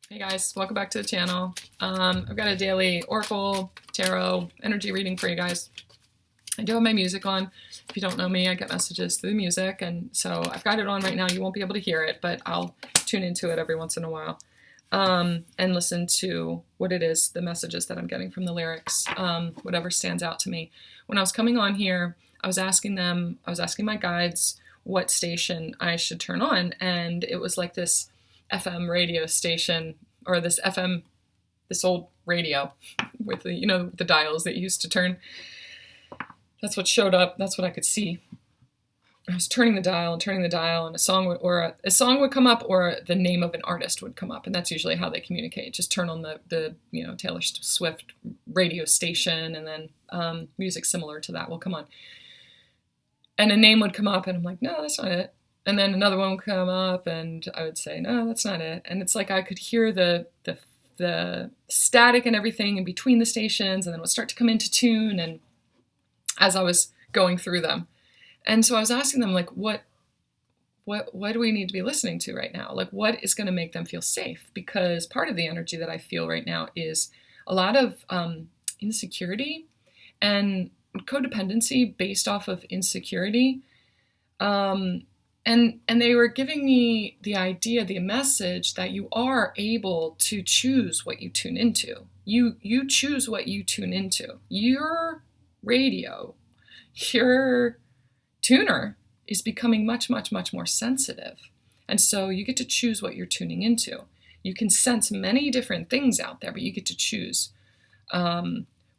Hey guys, welcome back to the channel. I've got a daily Oracle, Tarot, energy reading for you guys. I do have my music on. If you don't know me, I get messages through the music, and so I've got it on right now. You won't be able to hear it, but I'll tune into it every once in a while and listen to what it is, the messages that I'm getting from the lyrics, whatever stands out to me. When I was coming on here, I was asking my guides what station I should turn on, and it was like this FM radio station, or this old radio with the dials that you used to turn. That's what showed up. That's what I could see. I was turning the dial, and a song would come up, or the name of an artist would come up, and that's usually how they communicate. Just turn on the Taylor Swift radio station, and then music similar to that will come on, and a name would come up, and I'm like, no, that's not it. And then another one would come up, and I would say, no, that's not it. And it's like I could hear the static and everything in between the stations, and then it would start to come into tune, and as I was going through them. And so I was asking them, like, what do we need to be listening to right now? Like, what is going to make them feel safe? Because part of the energy that I feel right now is a lot of insecurity and codependency based off of insecurity. And they were giving me the idea, the message that you are able to choose what you tune into. You choose what you tune into. Your radio, your tuner is becoming much, much, much more sensitive. And so you get to choose what you're tuning into. You can sense many different things out there, but you get to choose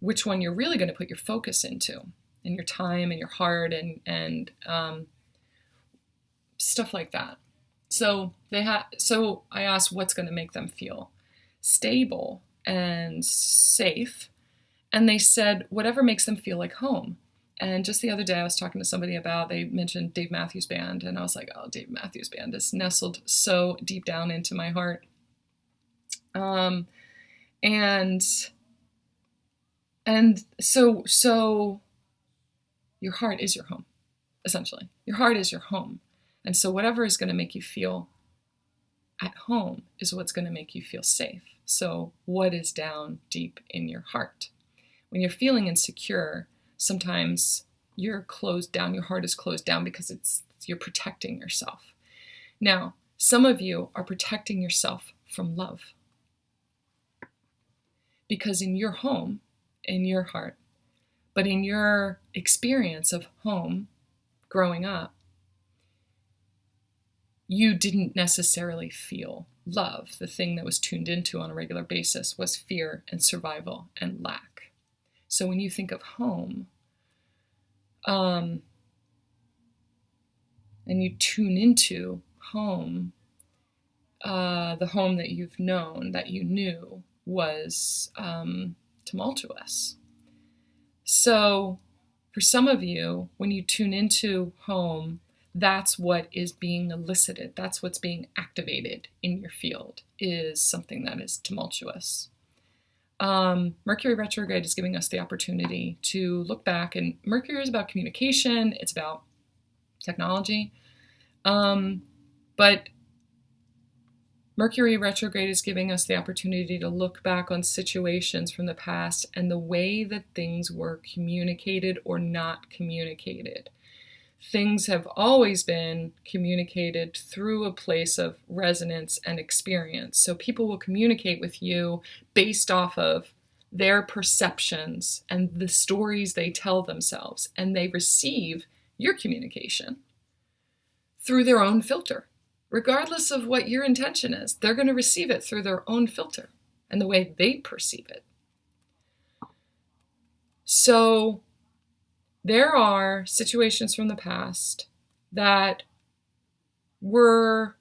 which one you're really going to put your focus into, and your time and your heart and stuff like that. So I asked what's going to make them feel stable and safe, and they said whatever makes them feel like home. And just the other day I was talking to somebody they mentioned Dave Matthews Band, and I was like, oh, Dave Matthews Band is nestled so deep down into my heart. And so your heart is your home, essentially. Your heart is your home. And so whatever is going to make you feel at home is what's going to make you feel safe. So what is down deep in your heart? When you're feeling insecure, sometimes you're closed down, your heart is closed down because you're protecting yourself. Now, some of you are protecting yourself from love. Because in your home, in your heart, but in your experience of home growing up, you didn't necessarily feel love. The thing that was tuned into on a regular basis was fear and survival and lack. So when you think of home, and you tune into home, the home that you've known, that you knew was tumultuous. So for some of you, when you tune into home, that's what is being elicited. That's what's being activated in your field, is something that is tumultuous. Mercury retrograde is giving us the opportunity to look back, and Mercury is about communication. It's about technology. But Mercury retrograde is giving us the opportunity to look back on situations from the past and the way that things were communicated or not communicated. Things have always been communicated through a place of resonance and experience. So people will communicate with you based off of their perceptions and the stories they tell themselves, and they receive your communication through their own filter. Regardless of what your intention is, they're going to receive it through their own filter and the way they perceive it. So there are situations from the past that were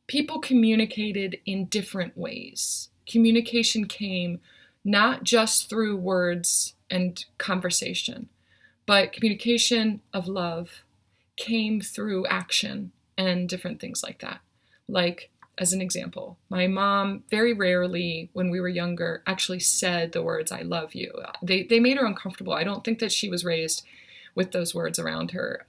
people communicated in different ways. Communication came not just through words and conversation, but communication of love came through action and different things like that. Like, as an example, my mom very rarely, when we were younger, actually said the words, I love you. They made her uncomfortable. I don't think that she was raised with those words around her.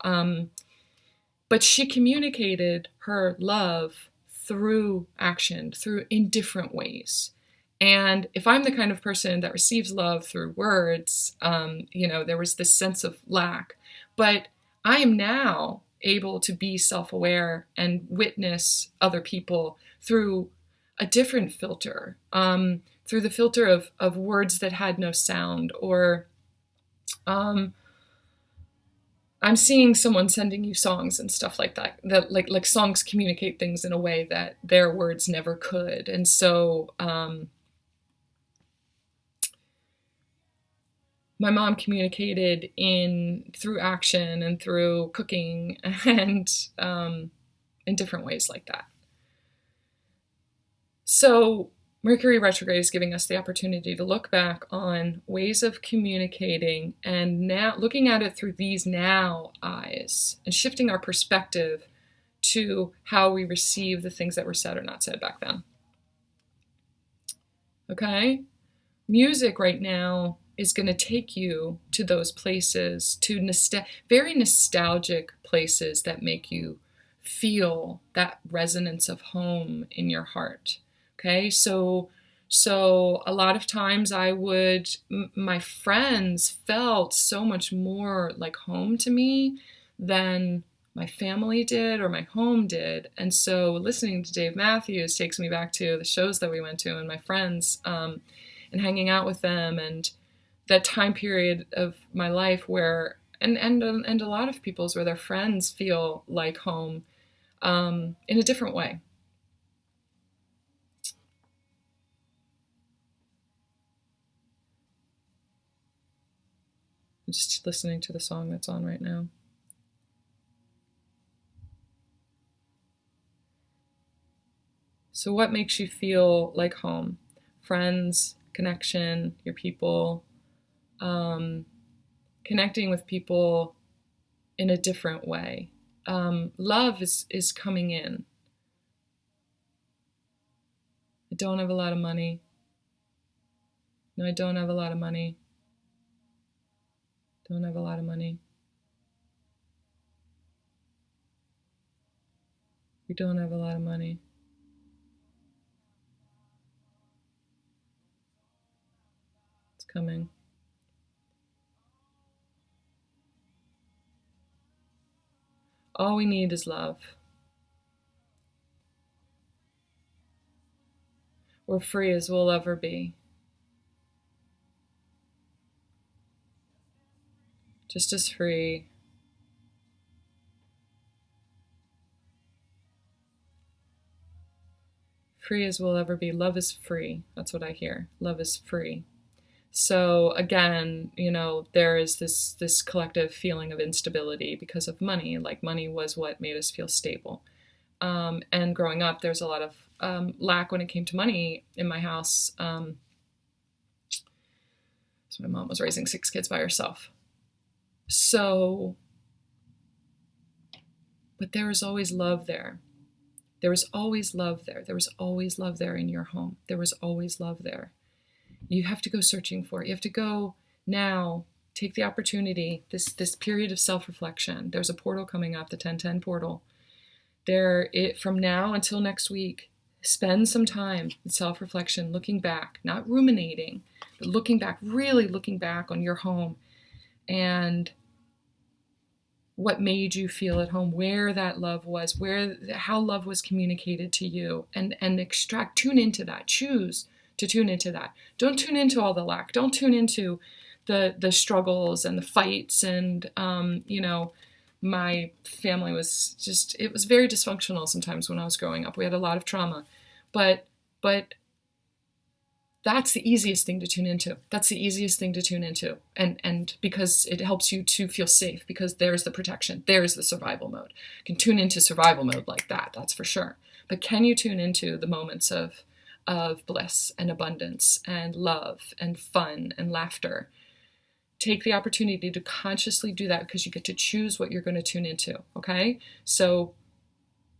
But she communicated her love through action, through in different ways. And if I'm the kind of person that receives love through words, there was this sense of lack. But I am now able to be self-aware and witness other people through a different filter, through the filter of words that had no sound, or I'm seeing someone sending you songs and stuff like that, that like songs communicate things in a way that their words never could. And so my mom communicated through action and through cooking and in different ways like that. So Mercury retrograde is giving us the opportunity to look back on ways of communicating, and now looking at it through these now eyes and shifting our perspective to how we receive the things that were said or not said back then. Okay? Music right now is going to take you to those places, to very nostalgic places that make you feel that resonance of home in your heart. Okay, so a lot of times my friends felt so much more like home to me than my family did or my home did. And so listening to Dave Matthews takes me back to the shows that we went to and my friends and hanging out with them, and that time period of my life where, and a lot of people's, where their friends feel like home in a different way. I'm just listening to the song that's on right now. So what makes you feel like home? Friends, connection, your people, connecting with people in a different way. Love is coming in. I don't have a lot of money. No, I don't have a lot of money. Don't have a lot of money. We don't have a lot of money. It's coming. All we need is love. We're free as we'll ever be. Just as free. Free as we'll ever be. Love is free. That's what I hear. Love is free. So again, there is this collective feeling of instability because of money. Like money was what made us feel stable. And growing up, there's a lot of lack when it came to money in my house. So my mom was raising 6 kids by herself. So, but there was always love there. There was always love there. There was always love there in your home. There was always love there. You have to go searching for it. You have to go now, take the opportunity, this period of self-reflection. There's a portal coming up, the 1010 portal. From now until next week, spend some time in self-reflection, looking back, not ruminating, but looking back, really looking back on your home and what made you feel at home, where that love was, how love was communicated to you, and tune into that. Choose to tune into that. Don't tune into all the lack. Don't tune into the struggles and the fights. And, my family was it was very dysfunctional sometimes when I was growing up. We had a lot of trauma, but that's the easiest thing to tune into. That's the easiest thing to tune into. And because it helps you to feel safe, because there's the protection, there's the survival mode. You can tune into survival mode like that, that's for sure. But can you tune into the moments of bliss and abundance and love and fun and laughter? Take the opportunity to consciously do that, because you get to choose what you're going to tune into, okay? So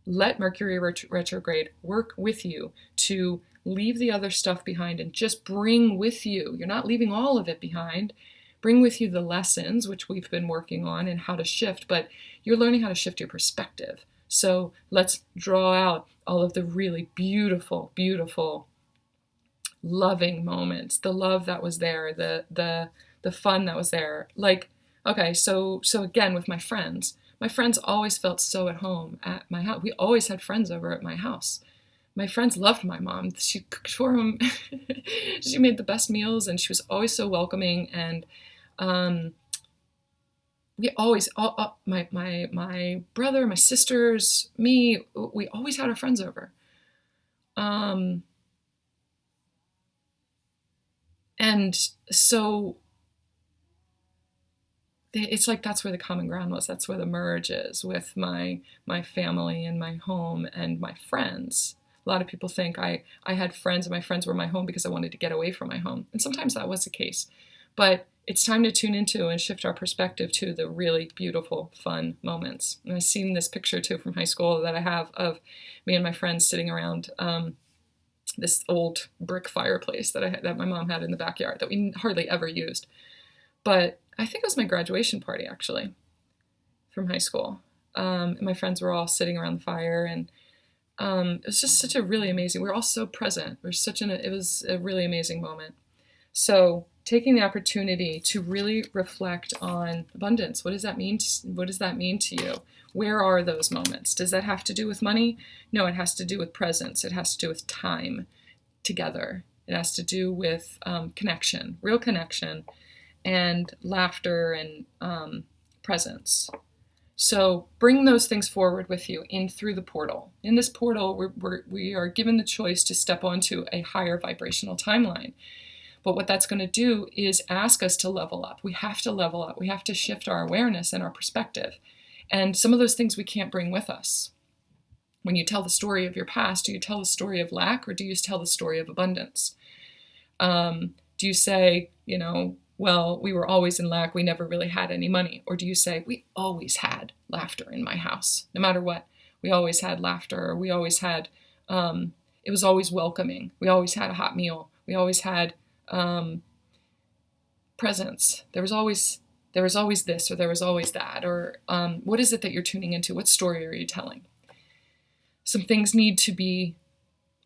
let Mercury retrograde work with you to leave the other stuff behind and just bring with you. You're not leaving all of it behind. Bring with you the lessons, which we've been working on, and how to shift, but you're learning how to shift your perspective. So let's draw out all of the really beautiful, beautiful, loving moments, the love that was there, the fun that was there. Like, okay, so again, with my friends always felt so at home at my house. We always had friends over at my house. My friends loved my mom. She cooked for them. She made the best meals, and she was always so welcoming. And we always, my brother, my sisters, me, we always had our friends over. And so it's like that's where the common ground was. That's where the merge is with my family and my home and my friends. A lot of people think I had friends and my friends were my home because I wanted to get away from my home. And sometimes that was the case. But it's time to tune into and shift our perspective to the really beautiful, fun moments. And I've seen this picture too from high school that I have of me and my friends sitting around this old brick fireplace that my mom had in the backyard that we hardly ever used. But I think it was my graduation party, actually, from high school. And my friends were all sitting around the fire, and it was just such a really amazing, we were all so present. It was a really amazing moment. So taking the opportunity to really reflect on abundance. What does that mean? What does that mean to you? Where are those moments? Does that have to do with money? No, it has to do with presence. It has to do with time together. It has to do with connection, real connection, and laughter and presence. So bring those things forward with you in through the portal. In this portal, we are given the choice to step onto a higher vibrational timeline. But what that's going to do is ask us to level up. We have to level up. We have to shift our awareness and our perspective. And some of those things we can't bring with us. When you tell the story of your past, do you tell the story of lack or do you tell the story of abundance? Do you say, well, we were always in lack, we never really had any money? Or do you say, we always had laughter in my house, no matter what? We always had laughter, or we always had, it was always welcoming. We always had a hot meal. We always had presence. There was always this, or there was always that, or what is it that you're tuning into? What story are you telling? Some things need to be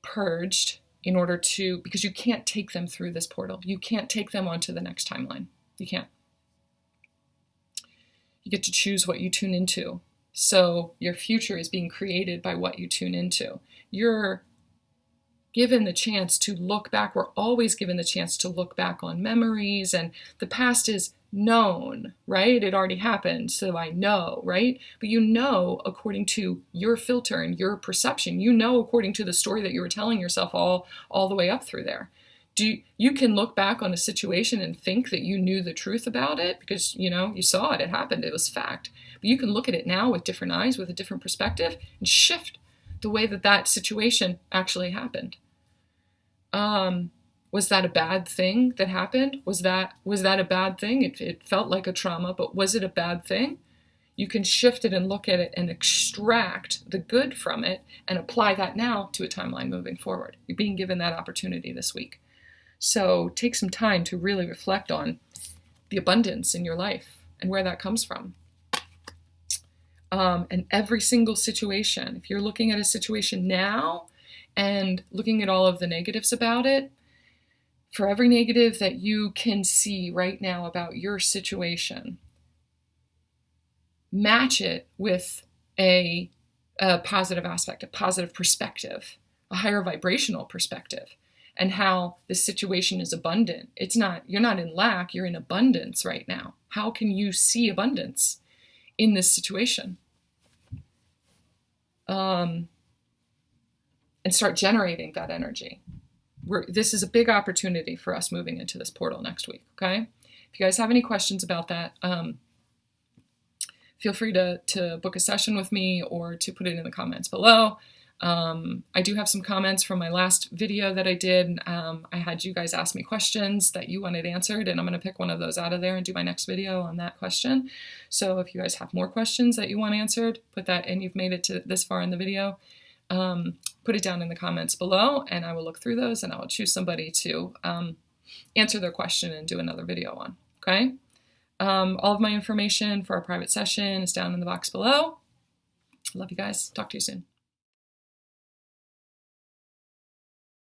purged in order to, because you can't take them through this portal. You can't take them onto the next timeline. You can't. You get to choose what you tune into. So your future is being created by what you tune into. You're given the chance to look back. We're always given the chance to look back on memories, and the past is known, right? It already happened, so I know, right? But according to your filter and your perception, according to the story that you were telling yourself all the way up through there. You can look back on a situation and think that you knew the truth about it because, you saw it, it happened, it was fact. But you can look at it now with different eyes, with a different perspective, and shift the way that situation actually happened. Was that a bad thing that happened? Was that a bad thing? It felt like a trauma, but was it a bad thing? You can shift it and look at it and extract the good from it and apply that now to a timeline moving forward. You're being given that opportunity this week. So take some time to really reflect on the abundance in your life and where that comes from. And every single situation, if you're looking at a situation now and looking at all of the negatives about it, for every negative that you can see right now about your situation, match it with a positive aspect, a positive perspective, a higher vibrational perspective, and how this situation is abundant. You're not in lack, you're in abundance right now. How can you see abundance in this situation? And start generating that energy. This is a big opportunity for us moving into this portal next week, okay? If you guys have any questions about that, feel free to book a session with me or to put it in the comments below. I do have some comments from my last video that I did. I had you guys ask me questions that you wanted answered, and I'm going to pick one of those out of there and do my next video on that question. So if you guys have more questions that you want answered, put that in. You've made it to this far in the video. Put it down in the comments below, and I will look through those, and I will choose somebody to answer their question and do another video on, okay? All of my information for our private session is down in the box below. I love you guys. Talk to you soon.